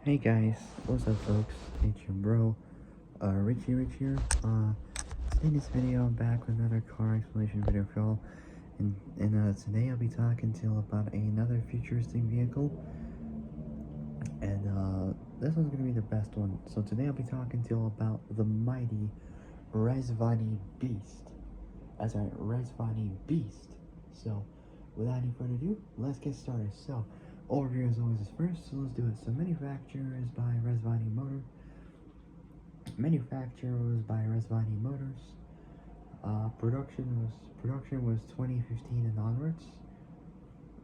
Hey guys, what's up folks? It's your bro, Rich here. In this video I'm back with another car explanation video for y'all. And today I'll be talking to you about another futuristic vehicle. And this one's gonna be the best one. So today I'll be talking to you about the mighty Rezvani Beast. That's right, Rezvani Beast. So without any further ado, let's get started. So overview as always is first, so let's do it. So manufacturer is by Rezvani Motor. Manufacturer was by Rezvani Motors. Production was 2015 and onwards.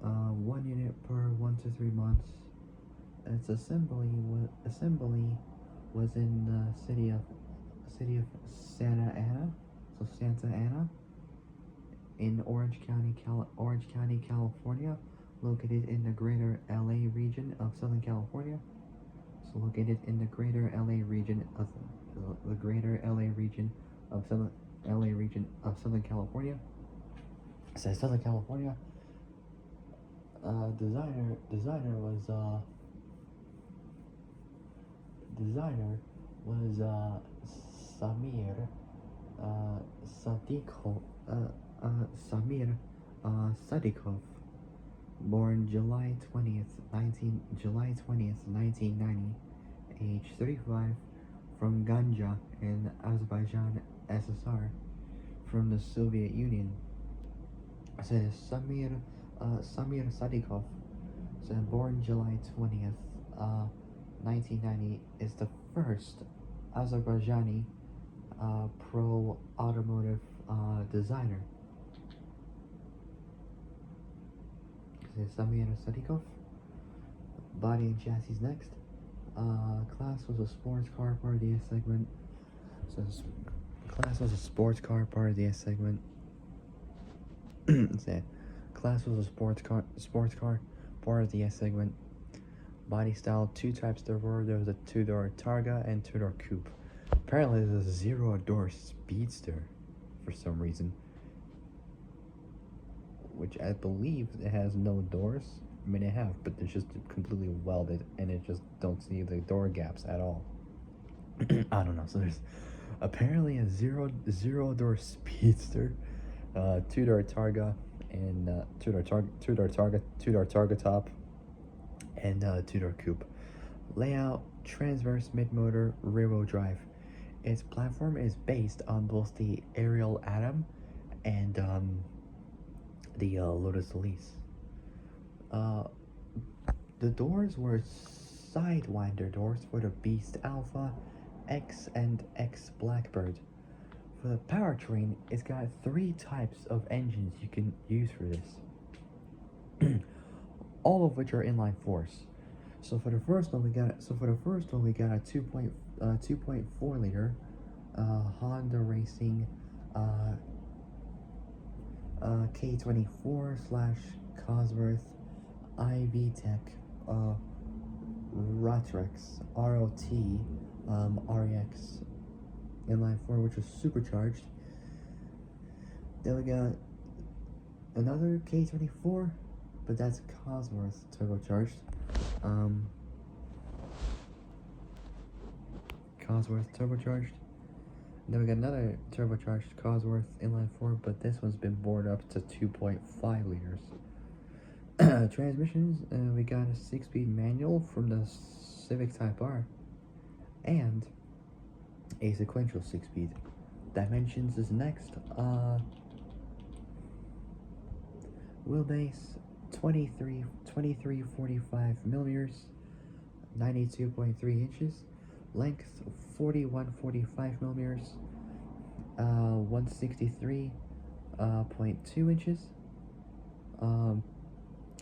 1 unit per 1 to 3 months. Its assembly was in the city of Santa Ana, so Santa Ana, in Orange County, California, located in the greater LA region of Southern California. So located in the greater LA region of Southern California. It says Southern California. Designer was Samir Sadikov, born July 20th, 1990, age 35, from Ganja in Azerbaijan, SSR, from the Soviet Union. It says Samir Sadikov, born July 20th, 1990, is the first Azerbaijani pro-automotive designer. Samir Sadikov. Body and chassis next. Class was a sports car, part of the S segment. So class was a sports car, part of the S segment. Class was a sports car, part of the S segment. Body style, two types there were. There was a two-door Targa and two-door Coupe. Apparently there's a zero-door Speedster for some reason, which I believe it has no doors. I mean, it have, but it's just completely welded, and it just don't see the door gaps at all. I don't know. So there's apparently a zero-door Speedster, two-door Targa, and two-door Targa top, and two-door Coupe. Layout: transverse, mid-motor, rear-wheel drive. Its platform is based on both the Ariel Atom and the Lotus Elise. The doors were sidewinder doors for the Beast Alpha, X, and X Blackbird. For the powertrain, it's got 3 types of engines you can use for this, all of which are inline force. So for the first one, we got a 2.4 liter Honda Racing K24 / Cosworth IV-Tech Rotrex REX inline 4, which was supercharged. Then we got another K24, but that's Cosworth turbocharged. Cosworth turbocharged. Then we got another turbocharged Cosworth inline 4, but this one's been bored up to 2.5 liters. Transmissions, we got a 6-speed manual from the Civic Type R, and a sequential 6-speed. Dimensions is next. Wheelbase 2345 millimeters, 92.3 inches. Length 4145 millimeters, 163.2 inches.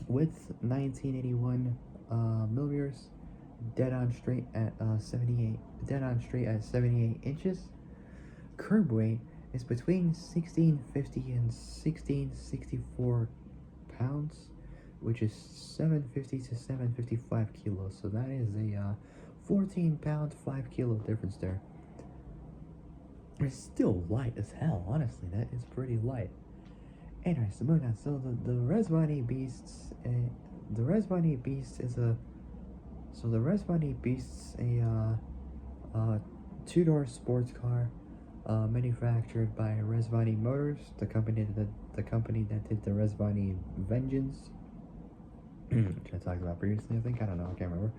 Width 1981 millimeters, dead on straight at 78 inches. Curb weight is between 1650 and 1664 pounds, which is 750 to 755 kilos. So that is a 14-pound, 5-kilo difference there. It's still light as hell, honestly. That is pretty light. Anyway, so moving on. So the Rezvani Beast is a So the Rezvani beasts a two-door sports car manufactured by Rezvani Motors, the company that did the Rezvani Vengeance, which I talked about previously. I think, I don't know, I can't remember.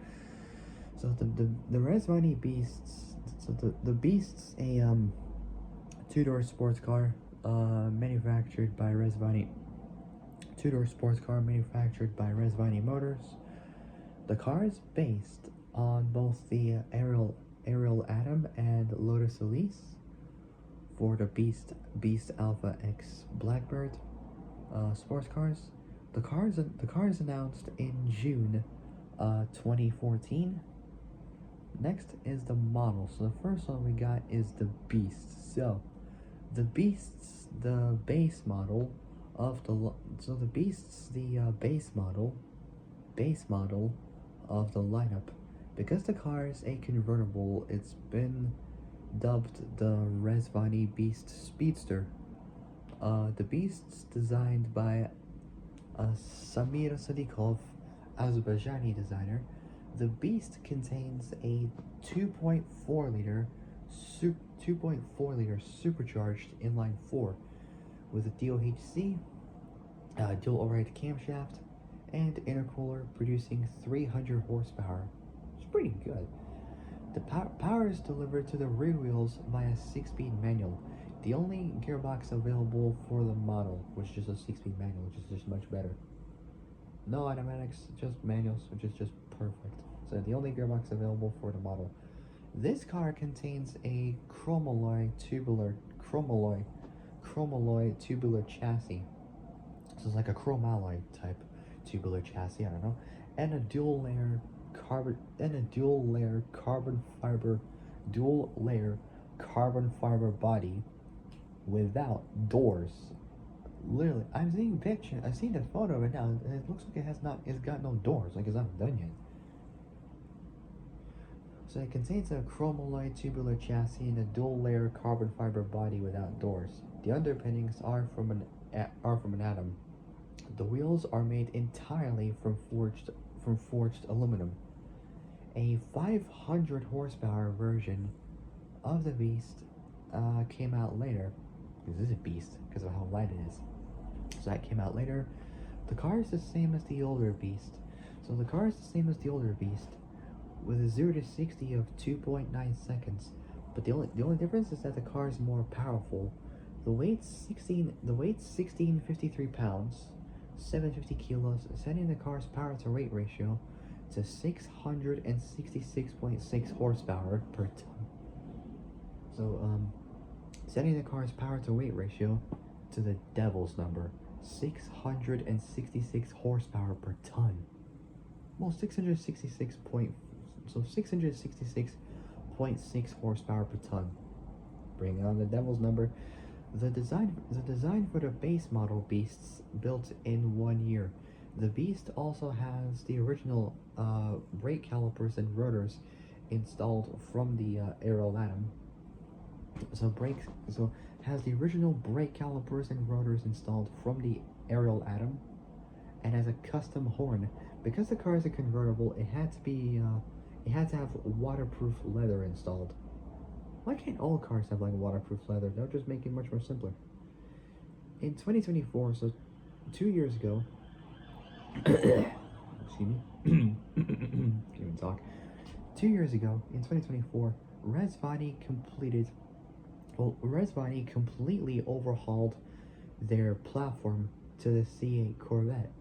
So the Rezvani Beasts. So the Beasts a two-door sports car manufactured by Rezvani. Two-door sports car manufactured by Rezvani Motors. The car is based on both the Ariel Atom and Lotus Elise for the Beast Alpha X Blackbird sports cars. The cars announced in June 2014. Next is the model. So the first one we got is the Beast. So the Beasts, the base model of the so the Beasts, the base model of the lineup. Because the car is a convertible, it's been dubbed the Rezvani Beast Speedster. The Beasts, designed by Samir Sadikov, Azerbaijani designer. The Beast contains a 2.4 liter supercharged inline 4 with a DOHC, dual overhead camshaft, and intercooler, producing 300 horsepower. It's pretty good. The power is delivered to the rear wheels via 6-speed manual. The only gearbox available for the model was just a 6-speed manual, which is just much better. No automatics, just manuals, which is just perfect. So the only gearbox available for the model. This car contains a chromalloy tubular chassis. So it's like a chromalloy type tubular chassis, I don't know, and a dual layer carbon fiber body without doors. Literally, I've seen the photo of it now, and it looks like it's got no doors, like it's not done yet. So it contains a chromalloy tubular chassis and a dual layer carbon fiber body without doors. The underpinnings are from an atom. The wheels are made entirely from forged aluminum. A 500 horsepower version of the Beast came out later. This is a beast because of how light it is. So that came out later. The car is the same as the older Beast. With a 0 to 60 of 2.9 seconds. But the only difference is that the car is more powerful. The weight's 1653 pounds, 750 kilos, setting the car's power to weight ratio to 666.6 horsepower per ton. So setting the car's power to weight ratio to the devil's number, 666 horsepower per ton. Well, 666.6 horsepower per ton. Bringing on the devil's number. The design for the base model Beasts built in 1 year. The Beast also has the original brake calipers and rotors installed from the Ariel Atom. So has the original brake calipers and rotors installed from the Ariel Atom, and has a custom horn. Because the car is a convertible, it had to have waterproof leather installed. Why can't all cars have like waterproof leather? That would just make it much more simpler. In 2024, so 2 years ago, excuse me, can't even talk. 2 years ago, in 2024, Rezvani completely overhauled their platform to the C8 Corvette,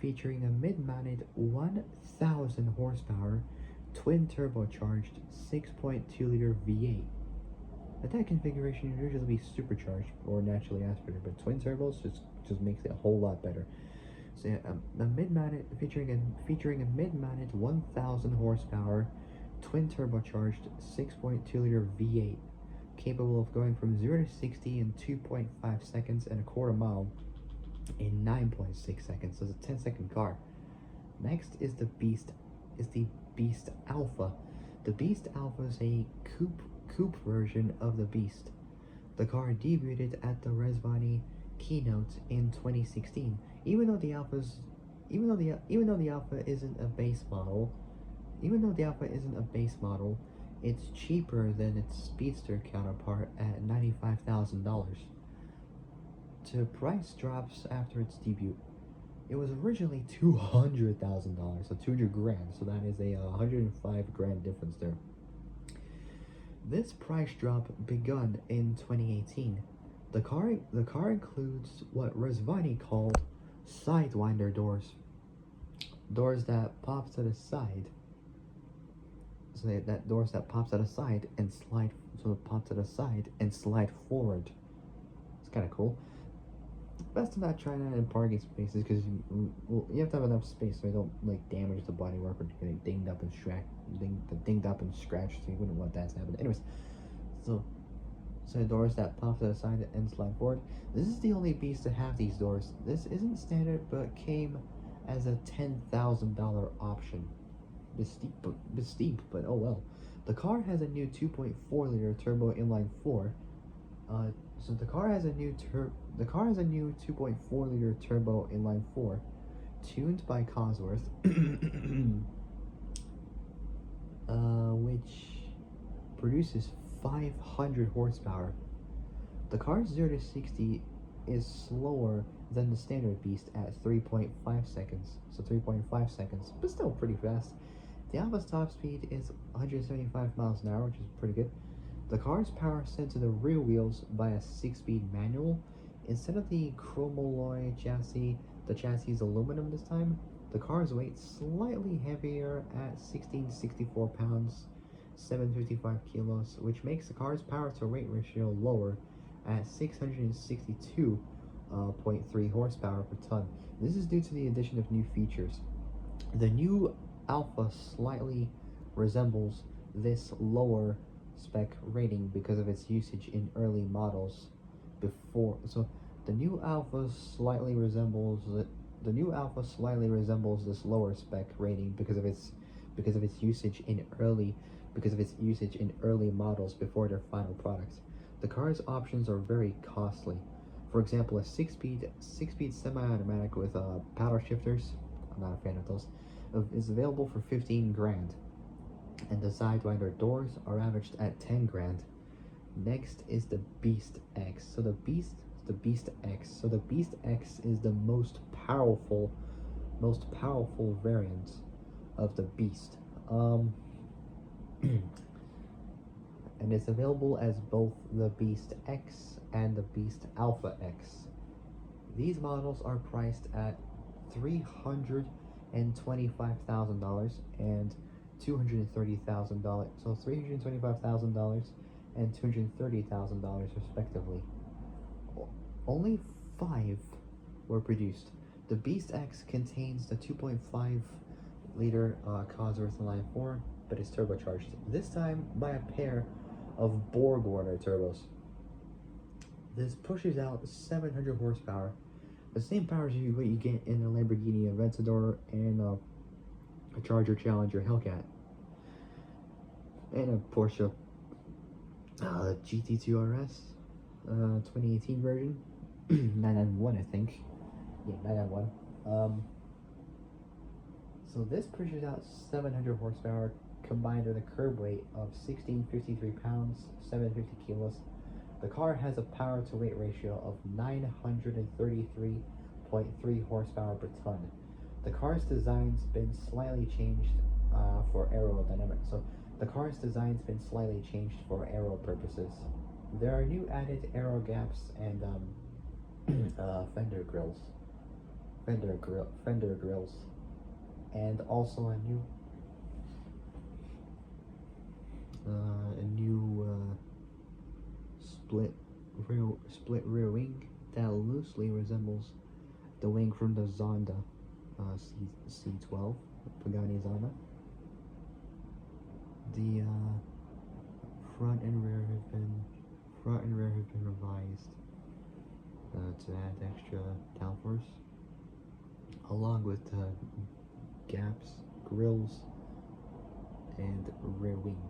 featuring a mid-mounted 1,000 horsepower twin turbocharged 6.2 liter V8. At that configuration, would usually be supercharged or naturally aspirated, but twin turbos just makes it a whole lot better. So a mid-mounted featuring a mid-mounted 1,000 horsepower twin turbocharged 6.2 liter V8, capable of going from 0 to 60 in 2.5 seconds and a quarter mile in 9.6 seconds. So it's a 10-second car. Next is the Beast Alpha. The Beast Alpha is a coupe version of the Beast. The car debuted at the Rezvani keynote in 2016. Even though the Alpha isn't a base model, even though the Alpha isn't a base model, it's cheaper than its Speedster counterpart at $95,000. The price drops after its debut. It was originally $200,000, so 200 grand, so that is a 105 grand difference there. This price drop begun in 2018. The car includes what Rezvani called sidewinder doors. Doors that pop to the side. So that doors that pop to the side and slide, so it pop to the side and slide forward. It's kind of cool. Best to not try that in parking spaces because you have to have enough space so you don't like damage the bodywork or getting dinged up and scratched. So you wouldn't want that to happen. Anyways, so doors that pop to the side and slide forward. This is the only beast to have these doors. This isn't standard, but came as a $10,000 option. Bit steep, but oh well. The car has a new 2.4-liter turbo inline 4. So the car has a new 2.4-liter turbo inline 4, tuned by Cosworth, which produces 500 horsepower. The car's 0 to 60 is slower than the standard beast at 3.5 seconds, so 3.5 seconds, but still pretty fast. The Alpha's top speed is 175 miles an hour, which is pretty good. The car's power sent to the rear wheels by a 6-speed manual. Instead of the chromolloy chassis, the chassis is aluminum this time. The car's weight slightly heavier at 1664 pounds, 755 kilos, which makes the car's power to weight ratio lower at 662.3 horsepower per ton. This is due to the addition of new features. The new Alpha slightly resembles this lower spec rating because of its usage in early models before. So the new Alpha slightly resembles this lower spec rating because of its usage in early models before their final products. The car's options are very costly. For example, a six-speed semi-automatic with paddle shifters, I'm not a fan of those, is available for 15 grand. And the sidewinder doors are averaged at 10 grand. Next is the Beast X. So the Beast X is the most powerful variant of the Beast. And it's available as both the Beast X and the Beast Alpha X. These models are priced at $325,000 and $230,000. So $325,000 and $230,000 respectively. Only 5 were produced. The Beast X contains the 2.5-liter Cosworth inline 4, but is turbocharged, this time by a pair of Borg-Warner turbos. This pushes out 700 horsepower, the same power as what you get in a Lamborghini Aventador and a Charger Challenger Hellcat, and a Porsche GT2 RS 2018 version, 991 I think. Yeah, 991. So this pushes out 700 horsepower combined with a curb weight of 1653 pounds, 750 kilos. The car has a power to weight ratio of 933.3 horsepower per ton. The car's design's been slightly changed for aerodynamics. So the car's design's been slightly changed for aero purposes. There are new added aero gaps and fender grills, and also a new split rear wing that loosely resembles the wing from the Zonda C12 Pagani Zonda. The front and rear have been revised to add extra downforce, along with gaps, grills, and rear wing.